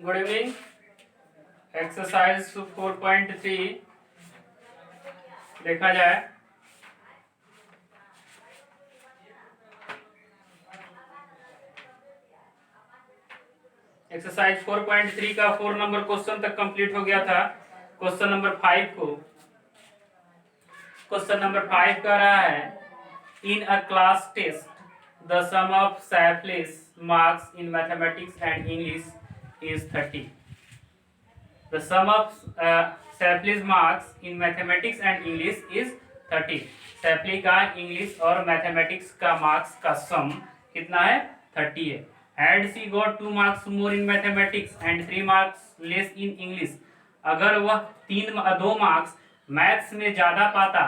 Good evening. Exercise 4.3 देखा जाए। Exercise 4.3 का 4 नंबर क्वेश्चन तक कंप्लीट हो गया था। क्वेश्चन नंबर 5 को क्वेश्चन नंबर 5 कह रहा है in a class test the sum of सैपलिस marks in mathematics and English is 30। The sum of Shapley's marks in mathematics and English is 30। Shapley का इंग्लिश और मैथमेटिक्स का मार्क्स का सम कितना है? 30 है। Had she got 2 marks more in mathematics and 3 marks less in English, अगर वह 2 marks maths में ज़्यादा पाता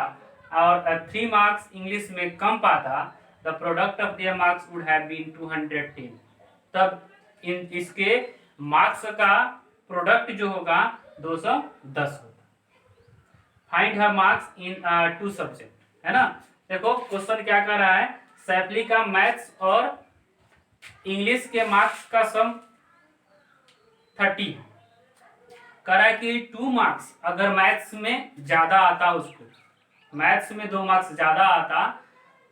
और 3 मार्क्स इंग्लिश में कम पाता, the product of their marks would have been 210। तब इसके मार्क्स का प्रोडक्ट जो होगा 210 होगा। Find her marks in 2 subject, है ना। देखो क्वेश्चन क्या कर रहा है, सैपली का मैथ्स और इंग्लिश के मार्क्स का सम 30 कह रहा है कि 2 मार्क्स अगर मैथ्स में ज्यादा आता, उसको मैथ्स में 2 मार्क्स ज्यादा आता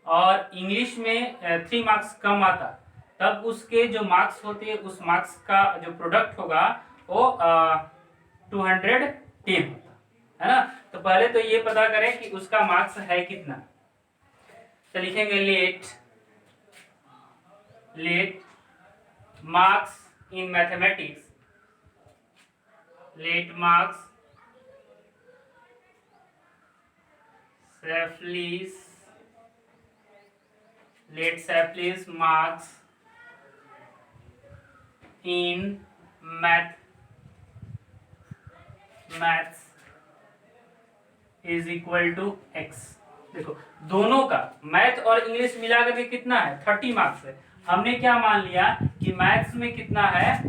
और इंग्लिश में 3 मार्क्स कम आता, तब उसके जो मार्क्स होते हैं उस मार्क्स का जो प्रोडक्ट होगा वो 210 होता है ना। तो पहले तो ये पता करें कि उसका मार्क्स है कितना। तो लिखेंगे let marks in mathematics, let marks Shapley's marks in maths is equal to x। देखो दोनों का मैथ और इंग्लिश मिलाकर के कितना है? 30 मार्क्स है। हमने क्या मान लिया कि मैथ्स में कितना है?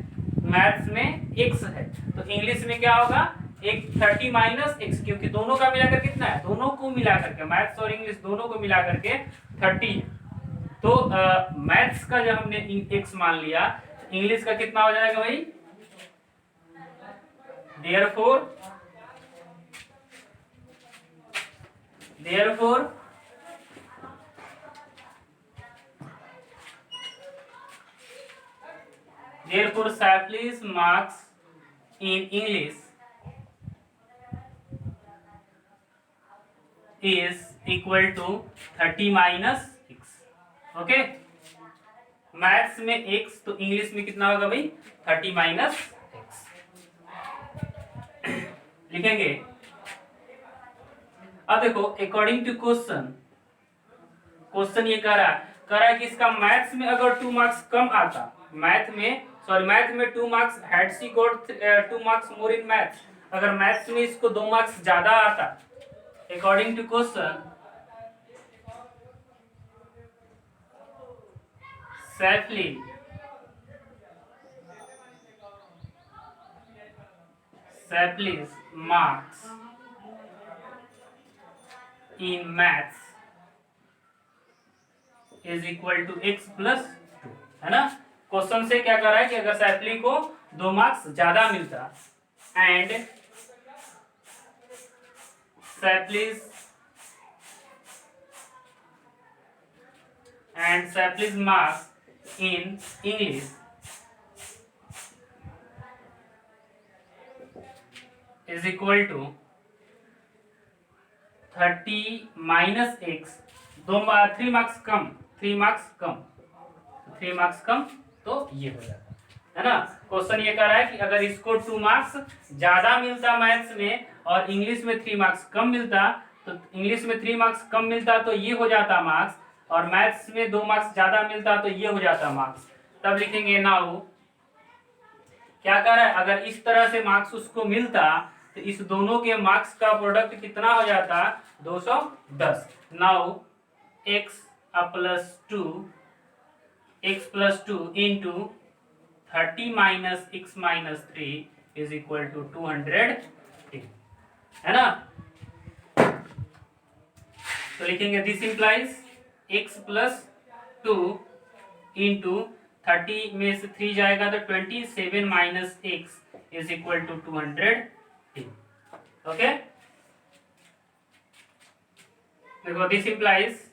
मैथ्स में x है, तो इंग्लिश में क्या होगा? एक 30 माइनस x, क्योंकि दोनों का मिलाकर कितना है? दोनों को मिलाकर के, मैथ्स और इंग्लिश दोनों को मिलाकर के 30। तो मैथ्स का जब हमने x मान लिया, इंग्लिश का कितना हो जाएगा भाई? Therefore Shapley's marks in English is equal to 30 minus x। Okay, maths में x तो इंग्लिश में कितना होगा भाई? 30 माइनस x लिखेंगे। अब देखो अकॉर्डिंग टू क्वेश्चन ये कह रहा है कि इसका मैथ्स में अगर 2 मार्क्स कम आता, मैथ में 2 marks, had she got 2 marks more in maths, अगर मैथ्स में इसको 2 मार्क्स ज्यादा आता, according to question Shapley's marks in maths is equal to x plus 2, है ना। क्वेश्चन से क्या कर रहा है कि अगर शैपली को 2 मार्क्स ज्यादा मिलता and Shapley's marks in English is equal to 30 minus x, 3 marks कम, तो ये हो जाता है ना। क्वेश्चन ये कह रहा है कि अगर इसको 2 मार्क्स ज्यादा मिलता मैथ्स में और इंग्लिश में 3 मार्क्स कम मिलता, तो इंग्लिश में 3 मार्क्स कम मिलता तो ये हो जाता मार्क्स, और मैथ्स में 2 मार्क्स ज्यादा मिलता तो ये हो जाता मार्क्स। तब लिखेंगे नाउ, क्या कर रहा है, अगर इस तरह से मार्क्स उसको मिलता तो इस दोनों के मार्क्स का प्रोडक्ट कितना हो जाता? 210। Now x plus 2 into 30 minus x minus 3 is equal to 210, है ना। तो लिखेंगे this implies x plus 2 into 30 में से 3 जाएगा तो 27 minus x is equal to 210। Okay, देखो दिस इंप्लाइज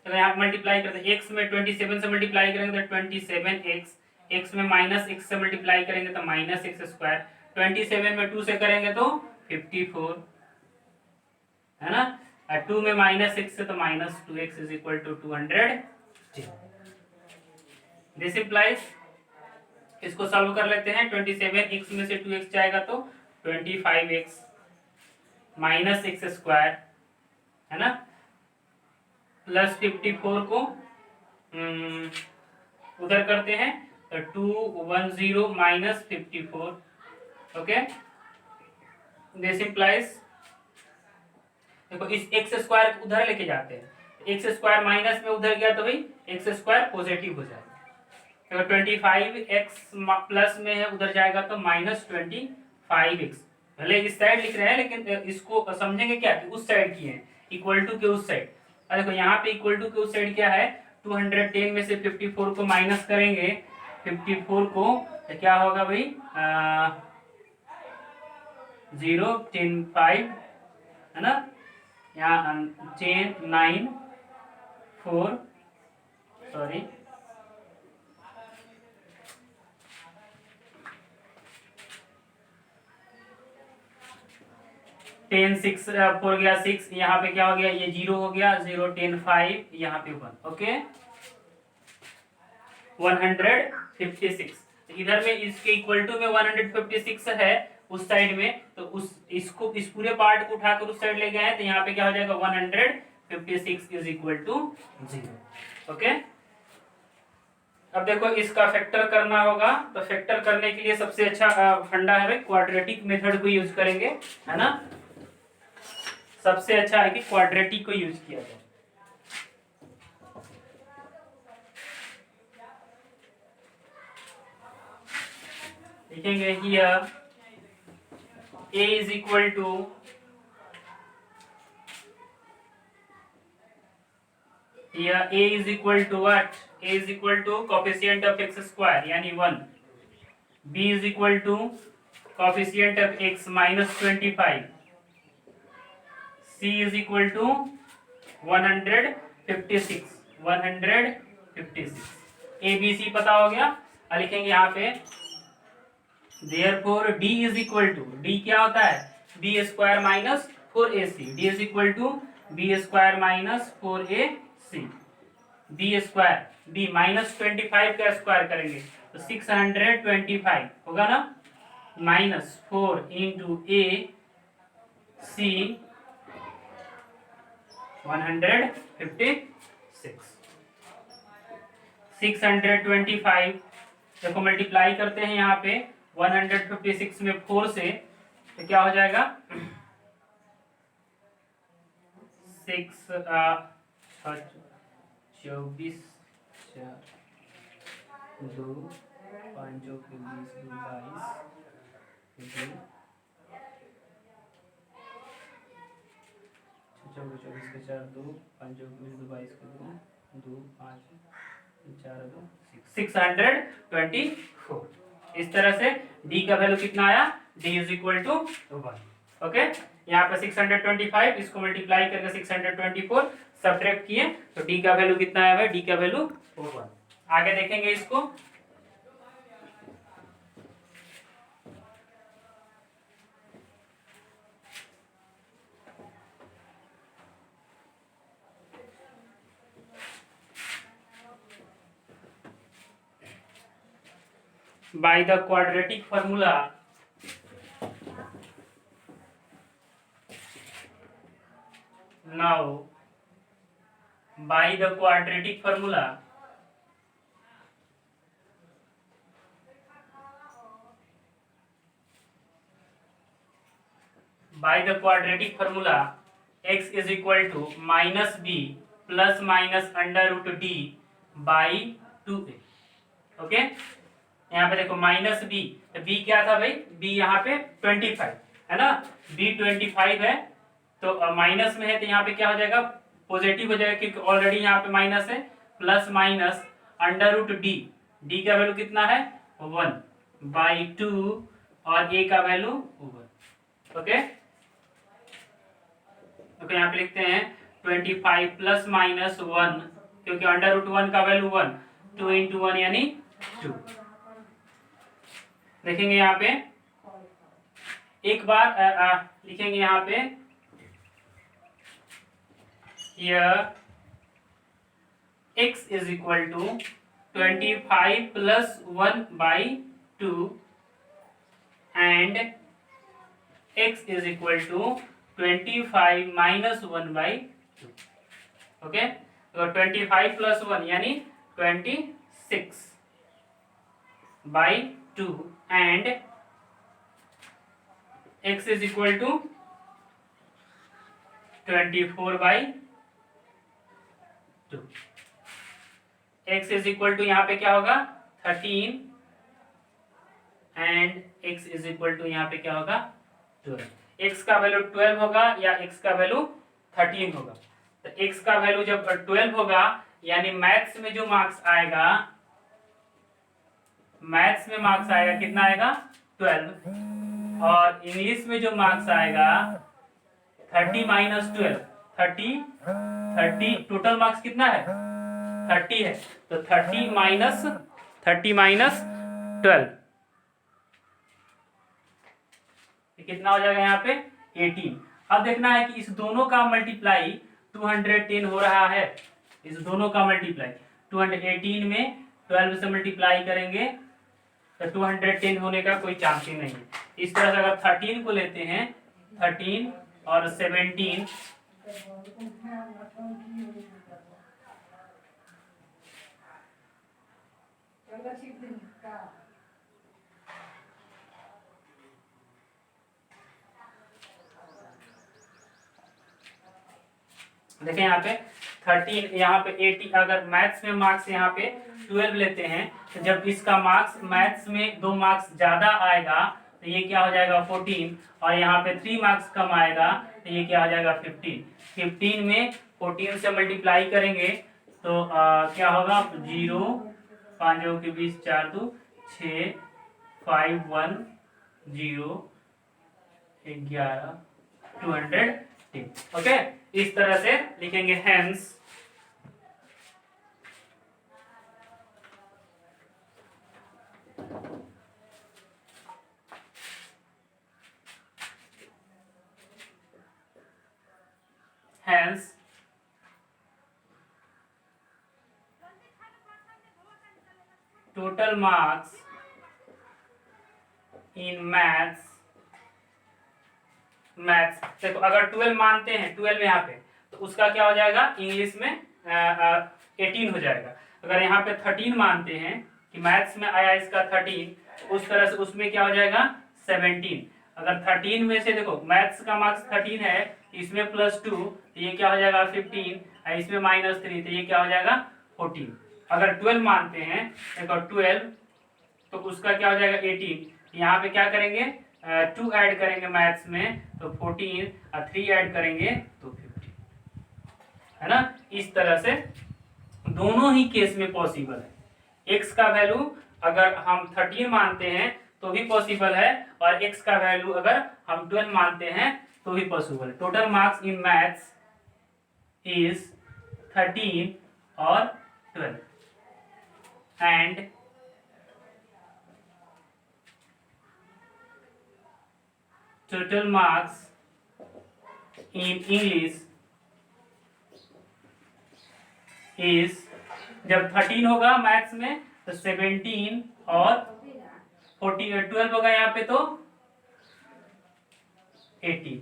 तो यहाँ मल्टीप्लाई करते हैं, x में 27 से मल्टीप्लाई करेंगे तो 27x, x में माइनस x से मल्टीप्लाई करेंगे तो माइनस एक्स स्क्वायर, 27 में 2 से करेंगे तो 54 है ना, और 2 में माइनस एक्स से तो minus 2x is equal to 200। This implies, इसको सॉल्व कर लेते हैं, 27x में से 2x जाएगा तो 25x माइनस एक्स स्क्वायर है ना, प्लस 54 को उधर करते हैं तो 210 माइनस 54। ओके, दिस इंप्लाइज, देखो इस एक्स स्क्वायर को उधर लेके जाते हैं, एक्स स्क्वायर माइनस में उधर गया तो भाई एक्स स्क्वायर पॉजिटिव हो जाएगा, तो 25x प्लस में है उधर जाएगा तो माइनस 25x। भले इस साइड लिख रहे हैं लेकिन इसको समझेंगे क्या कि उस साइड की है, इक्वल टू के उस साइड। देखो यहाँ पे इक्वल टू के उस साइड क्या है, 210 में से 54 को माइनस करेंगे, 54 को तो क्या होगा भाई 0 10 5 है ना, यहाँ 10 9 4 सॉरी 10 6 4 गया 6, यहाँ पे क्या हो गया, ये 0 हो गया, 0 10 5 यहाँ पे 1। ओके, 156, इधर में इसके इक्वल टू में 156 है उस साइड में, तो उस इसको इस पूरे पार्ट को उठाकर उस साइड ले गए हैं तो यहाँ पे क्या हो जाएगा 156 इज इक्वल टू 0। ओके, अब देखो इसका फैक्टर करना होगा, तो फैक्टर करने के लिए सबसे अच्छा फंडा है भाई क्वाड्रेटिक मेथड को यूज करेंगे है ना, सबसे अच्छा है कि क्वाड्रेटिक को यूज किया जाए। लिखेंगे here a is equal to here a is equal to what, a is equal to coefficient of x square यानी 1, b is equal to coefficient of x minus 25, c is equal to 156 a b c पता हो गया। अब लिखेंगे यहाँ पे therefore d is equal to, d क्या होता है b square minus 4ac, d is equal to b square minus 4ac, b square b minus 25 का स्क्वायर करेंगे तो 625 होगा ना, माइनस 4 इंटू a c 156 625, देखो मल्टीप्लाई करते हैं यहाँ पे 156 में 4 से तो क्या हो जाएगा 6 24 4 2 5 22 24 के 4 2 5 22 के 2 5 4 2 624। इस तरह से d का वैल्यू कितना आया, d is equal to 1। Okay, यहाँ पे 625 इसको मल्टीप्लाई करके 624 सब्ट्रैक्ट किए तो d का वैल्यू कितना आया, d का वैल्यू 1। आगे देखेंगे इसको, by the quadratic formula now by the quadratic formula x is equal to minus b plus minus under root d by 2a। Okay, यहाँ पे देखो माइनस बी, तो बी क्या था भाई, बी यहाँ पे 25 है ना, बी 25 है तो माइनस में है तो यहाँ पे क्या हो जाएगा, पॉजिटिव हो जाएगा, क्योंकि ऑलरेडी यहाँ पे माइनस है। Plus minus under root d, d का वैल्यू कितना है 1/2 और ए का वैल्यू 1। ओके, तो यहाँ पे लिखते हैं 25 प्लस माइनस 1, क्योंकि अंडर रूट 1 का वैल्यू 1, 2 इंटू 1 यानी 2। देखेंगे यहाँ पे एक बार लिखेंगे यहाँ पे x is equal to 25 plus 1/2 and x is equal to 25 minus 1/2। Okay, तो 25 प्लस 1 यानी 26/2 and x is equal to 24/2। x is equal to यहाँ पे क्या होगा 13 and x is equal to यहाँ पे क्या होगा 12। x का वैल्यू 12 होगा या x का वैल्यू 13 होगा। तो x का वैल्यू जब 12 होगा यानी मैथ्स में जो मार्क्स आएगा, मैथ्स में मार्क्स आएगा कितना आएगा 12, और इंग्लिश में जो मार्क्स आएगा 30 माइनस 12, 30 टोटल मार्क्स कितना है 30 है, तो 30 माइनस 12 कितना हो जाएगा यहाँ पे 18। अब देखना है कि इस दोनों का मल्टीप्लाई 210 हो रहा है, इस दोनों का मल्टीप्लाई 218 में 12 से मल्टीप्लाई करेंगे तो 210 होने का कोई चांस ही नहीं है। इस तरह से अगर 13 को लेते हैं, 13 और 17 देखें यहाँ पे 13, यहाँ पे 80, अगर मैथ्स में मार्क्स यहाँ पे 12 लेते हैं तो जब इसका मार्क्स मैथ्स में 2 मार्क्स ज्यादा आएगा तो ये क्या हो जाएगा 14, और यहाँ पे 3 मार्क्स कम आएगा तो ये क्या हो जाएगा 15। 15 में 14 से मल्टीप्लाई करेंगे तो क्या होगा 0, 5 के 20, 4 2 6, 5 1 0 11 210। ओके, इस तरह से लिखेंगे hence total marks in maths देखो अगर 12 मानते हैं, 12 यहाँ पे तो उसका क्या हो जाएगा इंग्लिश में 18 हो जाएगा। अगर यहाँ पे 13 मानते हैं कि मैथ्स में आया इसका 13, उस तरह से उसमें क्या हो जाएगा 17। अगर 13 में से देखो मैथ्स का मार्क्स 13 है, इसमें +2 तो ये क्या हो जाएगा 15, इसमें -3 तो ये क्या हो जाएगा 14। अगर 12 मानते हैं देखो 12 तो उसका क्या हो जाएगा 18, यहाँ पे क्या करेंगे 2 ऐड करेंगे मैथ्स में तो 14 और 3 ऐड करेंगे तो 15, है ना। इस तरह से दोनों ही केस में पॉसिबल है। x का वैल्यू अगर हम 13 मानते हैं तो भी पॉसिबल है, और x का वैल्यू अगर हम 12 मानते हैं तो भी पॉसिबल है। Total marks in maths is 13 और 12 and total marks in English is, जब 13 होगा मैथ्स में तो 17 और 12 होगा यहाँ पे तो 18।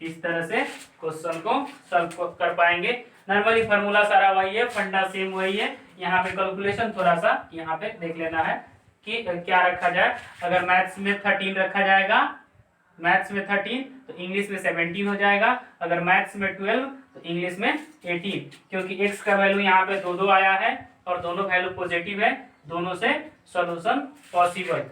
इस तरह से क्वेश्चन को सॉल्व कर पाएंगे। नॉर्मली फार्मूला सारा वही है, फंडा सेम वही है। यहाँ पे कैलकुलेशन थोड़ा सा यहाँ पे देख लेना है कि क्या रखा जाए। अगर मैथ्स में 13 रखा जाएगा, मैथ्स में 13 तो इंग्लिश में 17 हो जाएगा। अगर मैथ्स में 12 तो इंग्लिश में 18, क्योंकि x का वैल्यू यहाँ पे 2 आया है और दोनों वैल्यू पॉजिटिव है, दोनों से सॉल्यूशन पॉसिबल।